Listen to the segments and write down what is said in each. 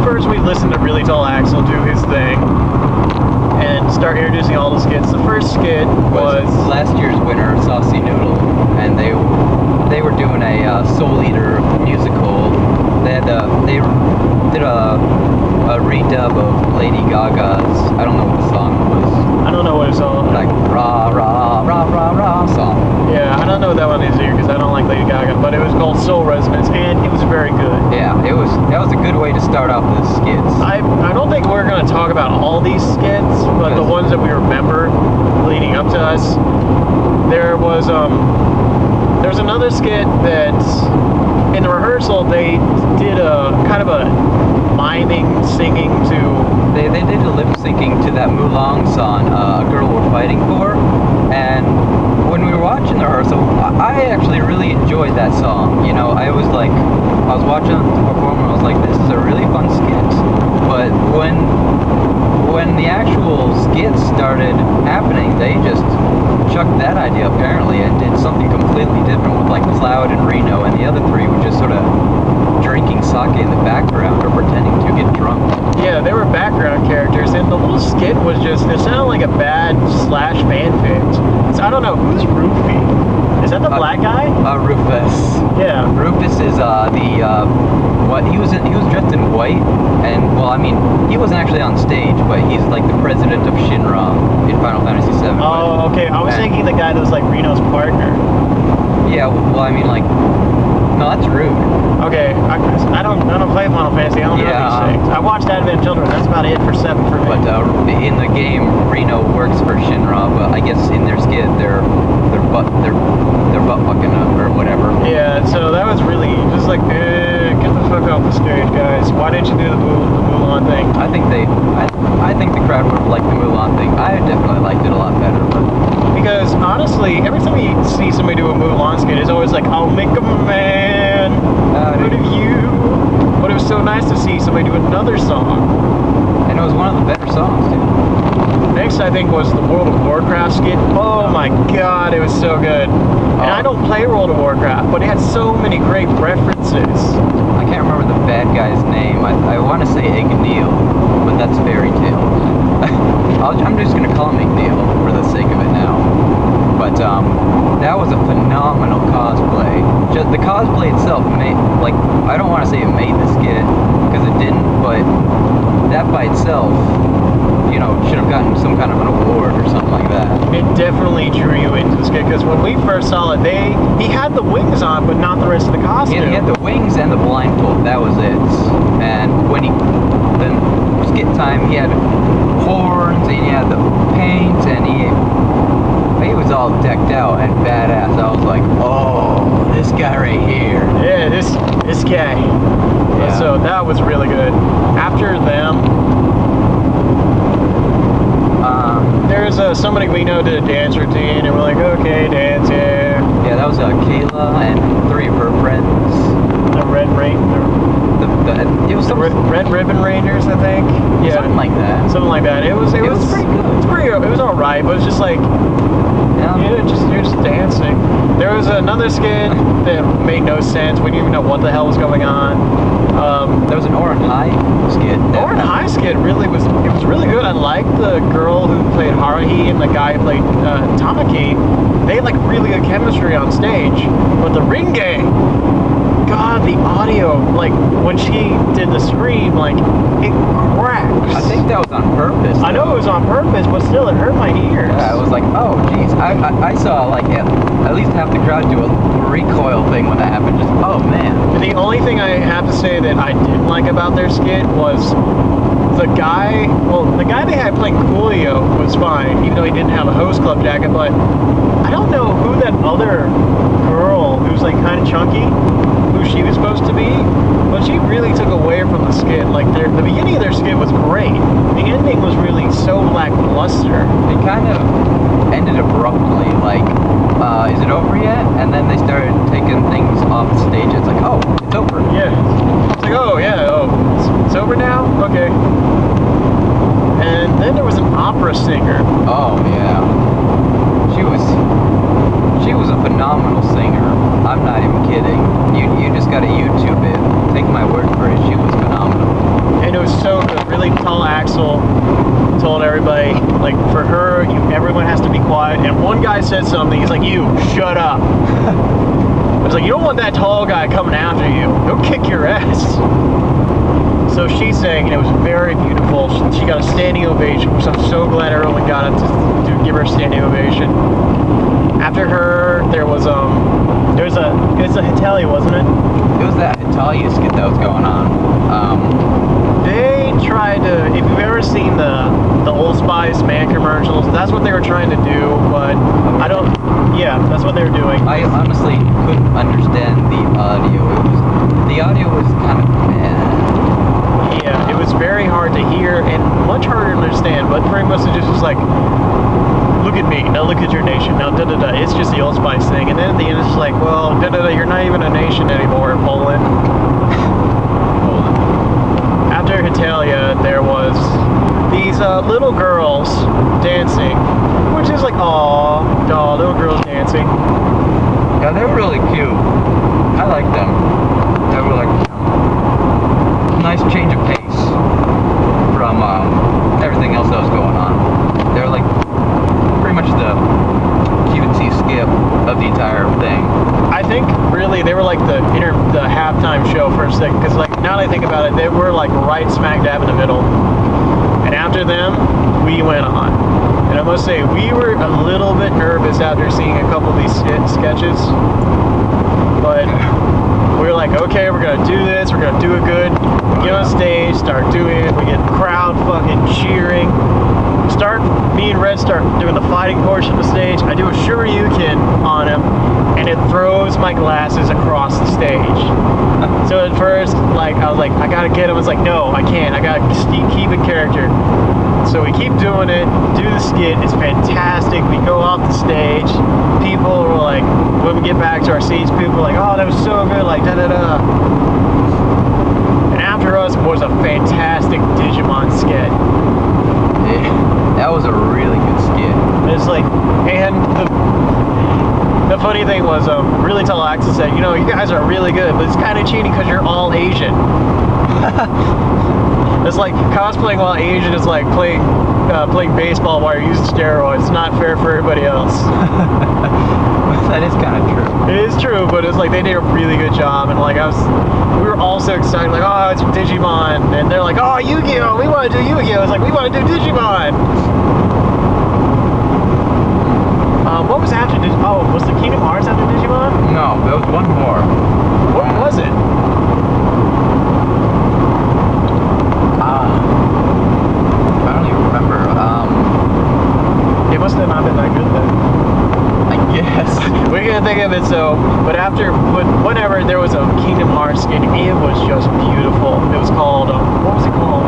first we listened to Really Tall Axel do his thing and start introducing all the skits. The first skit was last year's winner, Saucy Noodle, and they were doing a Soul Eater musical. They did a redub of Lady Gaga's, I don't know what the song was. I don't know what it's all. Like rah rah rah rah rah song. Yeah, I don't know what that one is either because I don't like Lady Gaga, but it was called Soul Resonance and it was very good. Yeah, that was a good way to start off the skits. I don't think we're going to talk about all these skits, but the ones that we remember leading up to us. There's another skit that in the rehearsal they did a kind of a miming, singing to. They did a lip syncing to that Mulan song, "A Girl We're Fighting For," and when we were watching the rehearsal, I actually really enjoyed that song. You know, I was watching the performer, I was like, this is a really fun skit. But when the actual skits started happening, they just chucked that idea apparently and did something completely different with like Cloud and Reno, and the other three were just sort of drinking sake in the background or pretending to get drunk. Yeah, they were background characters, and the little skit was just, it sounded like a bad slash fanfic. So I don't know, who's Rufy? Is that the black guy? Rufus. Yeah. Rufus is he was dressed in white, and well, I mean, he wasn't actually on stage, but he's like the president of Shinra in Final Fantasy VII. Oh, okay. I was thinking the guy that was like Reno's partner. Yeah, well, I mean, like, no, that's rude. Okay, I don't play Final Fantasy. I don't know these things. I watched Advent Children. That's about it for 7 for me. But in the game, Reno works for Shinra, but I guess in their skit, they're butt fucking up or whatever. Yeah, so that was really just like, get the fuck off the stage, guys. Why didn't you do the Mulan thing? I think the crowd would have liked the Mulan thing. I definitely liked it a lot better. Because honestly, every time you see somebody do a Mulan skit, it's always like, I'll make a man out of you. But it was so nice to see somebody do another song. And it was one of the better songs, too. Next, I think, was the World of Warcraft skit. Oh my god, it was so good. And I don't play World of Warcraft, but it had so many great references. I can't remember the bad guy's name. I want to say Igneel, but that's Fairy Tale. I'm just going to call him Igneel for the sake of it now. But that was a phenomenal cosplay. Just the cosplay itself made, like, I don't want to say it made the skit, because it didn't, but that by itself, you know, should have gotten some kind of an award or something like that. It definitely drew you into the skit, because when we first saw it, he had the wings on, but not the rest of the costume. Yeah, he had the wings and the blindfold, that was it. And when then skit time, he had horns, and he had the paint, and he was all decked out and badass. I was like, oh, this guy right here. Yeah, this guy. Yeah. So that was really good. After them, there's somebody we know did a dance routine, and we're like, okay, dance, yeah. Yeah, that was Kayla and 3 of her friends. The Red Ribbon Rangers, I think. Yeah, something like that. Something like that. It was pretty good. It was all right, but it was just like, you're just dancing. There was another skit that made no sense. We didn't even know what the hell was going on. There was an Orin High skit. The Orin High skit was really good. I liked the girl who played Haruhi and the guy who played Tamaki. They had like really good chemistry on stage. But the ring gang, God, the audio, like when she did the scream, like it cracks. I think that was on purpose. I know it was on purpose, but still, it hurt my ears. Yeah, I was like, oh, jeez. I saw like at least half the crowd do a recoil thing when that happened. Just, oh man. The only thing I have to say that I didn't like about their skit was the guy they had playing Coolio was fine, even though he didn't have a host club jacket, but I don't know who that other girl who's like kind of chunky, who she was supposed to be, but she really took away from the skit. Like the beginning of their skit was great. The ending was really so lackluster. It kind of ended abruptly, like, is it over yet? And then they started taking things off the stage. It's like, oh, it's over. Yeah. It's like, oh yeah, it's over now? Okay. And then there was an opera singer. Oh yeah. She was a phenomenal singer. I'm not even kidding. You just gotta YouTube it. Take my word for it. She was phenomenal. And it outside, and one guy said something. He's like, "You, shut up." I was like, "You don't want that tall guy coming after you. He'll kick your ass." So she sang, and it was very beautiful. She got a standing ovation, which I'm so glad everyone got up to give her a standing ovation. After her, it's a Hitalia, wasn't it? It was that Hitalia skit that was going on. They tried to, if you've ever seen the Old Spice man commercials, that's what they were trying to do, but that's what they were doing. I honestly couldn't understand the audio. The audio was kind of bad. Yeah, it was very hard to hear and much harder to understand, but pretty much it just was like, look at me, now look at your nation, now da-da-da, it's just the Old Spice thing, and then at the end it's like, well, da-da-da, you're not even a nation anymore, Poland. After Hitalia, there was these little girls dancing, which is like, aw, little girls dancing. Yeah, they were really cute. I liked them. They were like, nice change of pace from everything else that was going on. They were like pretty much the cutesy skip of the entire thing. I think really they were like the halftime show for a second, because like now that I think about it, they were like right smack dab in the middle. And after them, we went on. And I must say, we were a little bit nervous after seeing a couple of these sketches, but we were like, okay, we're gonna do this, we're gonna do it good. We get on stage, start doing it, we get crowd fucking cheering. Me and Red start doing the fighting portion of the stage. I do a Shoryuken on him, and it throws my glasses across the stage. So at first, like, I was like, I gotta get him. I was like, no, I can't. I gotta keep in character. So we keep doing it, do the skit. It's fantastic. We go off the stage. People were like, when we get back to our seats, people were like, oh, that was so good, like, da-da-da. And after us was a fantastic Digimon skit. That was a really good skit. It's like, and the funny thing was, really tall Axel said, you know, you guys are really good, but it's kind of cheating because you're all Asian. It's like cosplaying while Asian is like playing baseball while you're using steroids. It's not fair for everybody else. That is kind of true. It is true, but it's like they did a really good job, and like we were all so excited, like, oh, it's Digimon, and they're like, oh, Yu-Gi-Oh, we want to do Yu-Gi-Oh. It's like, we want to do Digimon. What was after Digimon? Oh, was the Kingdom Hearts after Digimon? No, there was one more. What was it? I don't even remember. It must have not been that good then. Yes. We're gonna think of it whenever there was a Kingdom Hearts skin, it was just beautiful. It was called, what was it called?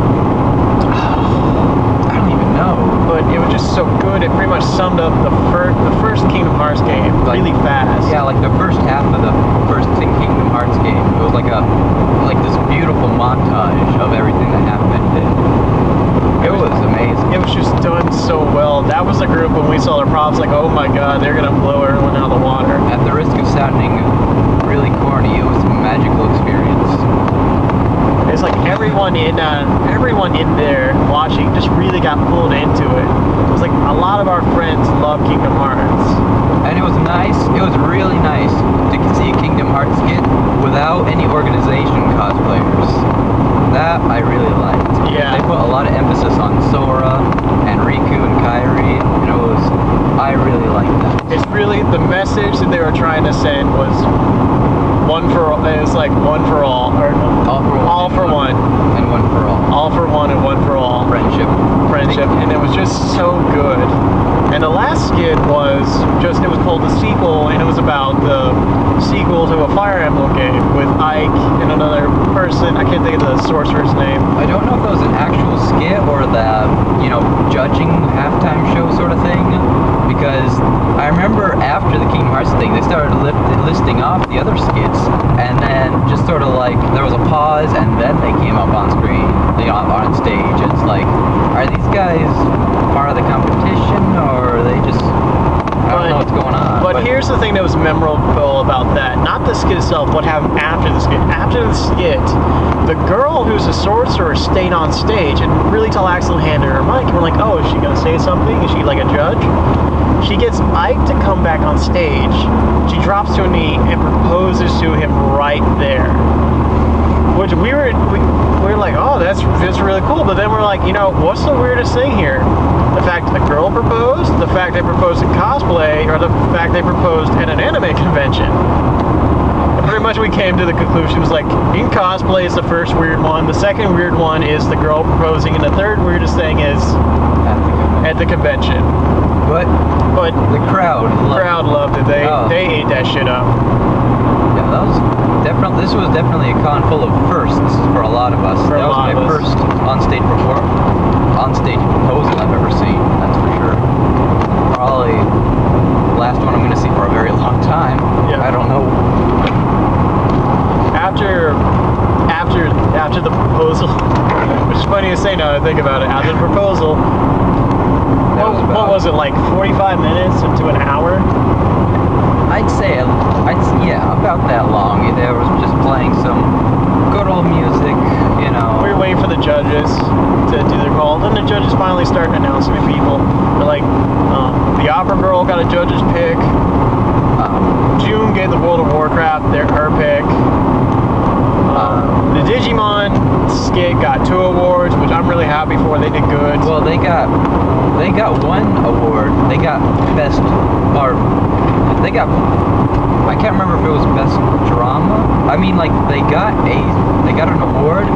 I don't even know. But it was just so good. It pretty much summed up the first Kingdom Hearts game really fast. Yeah, like the first half of the first Kingdom Hearts game. It was like this beautiful montage of everything that happened. It was amazing. It was just done so well. That was the group when we saw their props, like, oh my god, they're gonna blow everyone out of the water. At the risk of sounding really corny, it was a magical experience. It's like everyone in there watching just really got pulled into it. It was like a lot of our friends love Kingdom Hearts. And it was nice, it was really nice to see a Kingdom Hearts skit without any organization cosplayers. That I really liked. Yeah. They put a lot of emphasis on Sora and Riku and Kairi, and I really liked that. It's really, the message that they were trying to send was one for all. It's like one for all, or all for one, and one for all for one and one for all. Friendship, and it was just so good. And the last skit was it was called The Sequel, and it was about the sequel to a Fire Emblem game with Ike and another person. I can't think of the sorcerer's name. I don't know if that was an actual skit or the, judging halftime show sort of thing, because I remember after the Kingdom Hearts thing, they started listing off the other skits, and then just sort of like, there was a pause, and then they came up on screen, on stage. It's like, are these guys part of the competition, or are they just... don't know what's going on. But here's the thing that was memorable about that. Not the skit itself, what happened after the skit. After the skit, the girl who's a sorcerer stayed on stage, and really till Axel handed her a mic, and we're like, oh, is she gonna say something? Is she like a judge? She gets Ike to come back on stage. She drops to a knee and proposes to him right there. Which we were like, oh, that's really cool. But then we're like, you know, what's the weirdest thing here? The fact that the girl proposed, the fact they proposed in cosplay, or the fact they proposed at an anime convention. And pretty much we came to the conclusion, it was like, in cosplay is the first weird one, the second weird one is the girl proposing, and the third weirdest thing is at the convention. But the crowd loved it. They ate that shit up. Yeah, this was definitely a con full of firsts for a lot of us. That was my first on-stage proposal I've ever seen, that's for sure. Probably the last one I'm going to see for a very long time. Yeah. I don't know. After the proposal, which is funny to say now that I think about it, after the proposal, what was it, like 45 minutes to an hour? I'd say, yeah, about that long. There was just playing some good old music, you know. We were waiting for the judges to do their call. Then the judges finally started announcing the people. They're like, the opera girl got a judge's pick. June gave the World of Warcraft her pick. The Digimon skit got 2 awards, which I'm really happy for. They did good. Well, they got one award. They got I can't remember if it was best drama. I mean, like they got an award,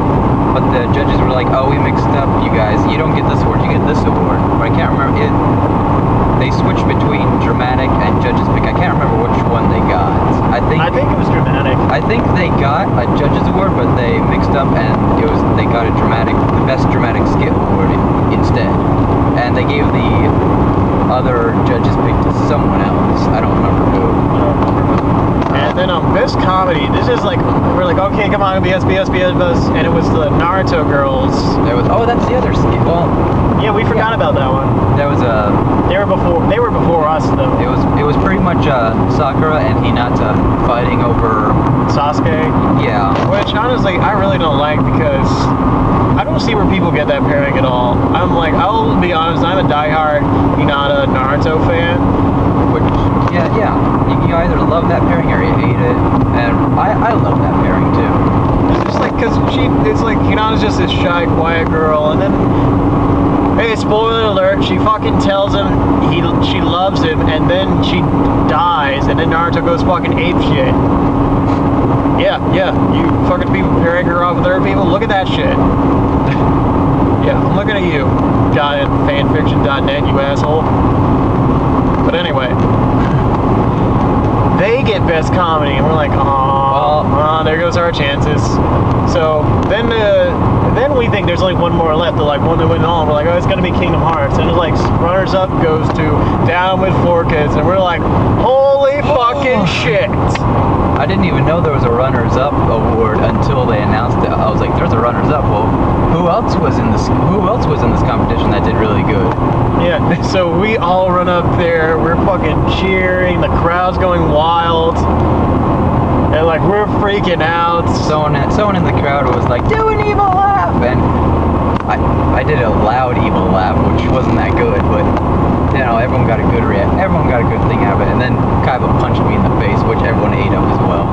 but the judges were like, "Oh, we mixed up, you guys. You don't get this award. You get this award." But I can't remember it. They switched between dramatic and judges pick. I can't remember which one they got. I think it was dramatic. I think they got a judges award, but they mixed up and they got the best dramatic skit award instead. And they gave the other judges pick to someone else. I don't remember who. And then best comedy. This is like, we're like, okay, come on, BS, and it was the Naruto girls. That's the other skit. Well, yeah, we forgot about that one. There was They were before us though. It was pretty much Sakura and Hinata fighting over Sasuke. Yeah. Which honestly I really don't like, because I don't see where people get that pairing at all. I'm like, I'll be honest, I'm a diehard Hinata Naruto fan. Which yeah. You either love that pairing or you hate it, and I love that pairing too. It's just like, because it's like Hinata's just this shy, quiet girl, and then, hey, spoiler alert, she fucking tells him she loves him, and then she dies, and then Naruto goes fucking apeshit. Yeah, you fucking people pairing her off with other people, look at that shit. Yeah, I'm looking at you, guy at fanfiction.net, you asshole. But anyway, they get best comedy, and we're like, oh, there goes our chances. So then we think there's only one more left, like one that went on. We're like, oh, it's gonna be Kingdom Hearts, and it's like runners up goes to Down with 4 Kids, and we're like, holy fucking shit! I didn't even know there was a runners up award until they announced it. I was like, there's a runners up. Well, who else was in this competition that did really good? Yeah, so we all run up there, we're fucking cheering, the crowd's going wild, and like we're freaking out. Someone in the crowd was like, do an evil laugh, and I did a loud evil laugh, which wasn't that good, but you know, everyone got a good thing out of it, and then Kaiba punched me in the face, which everyone ate up as well.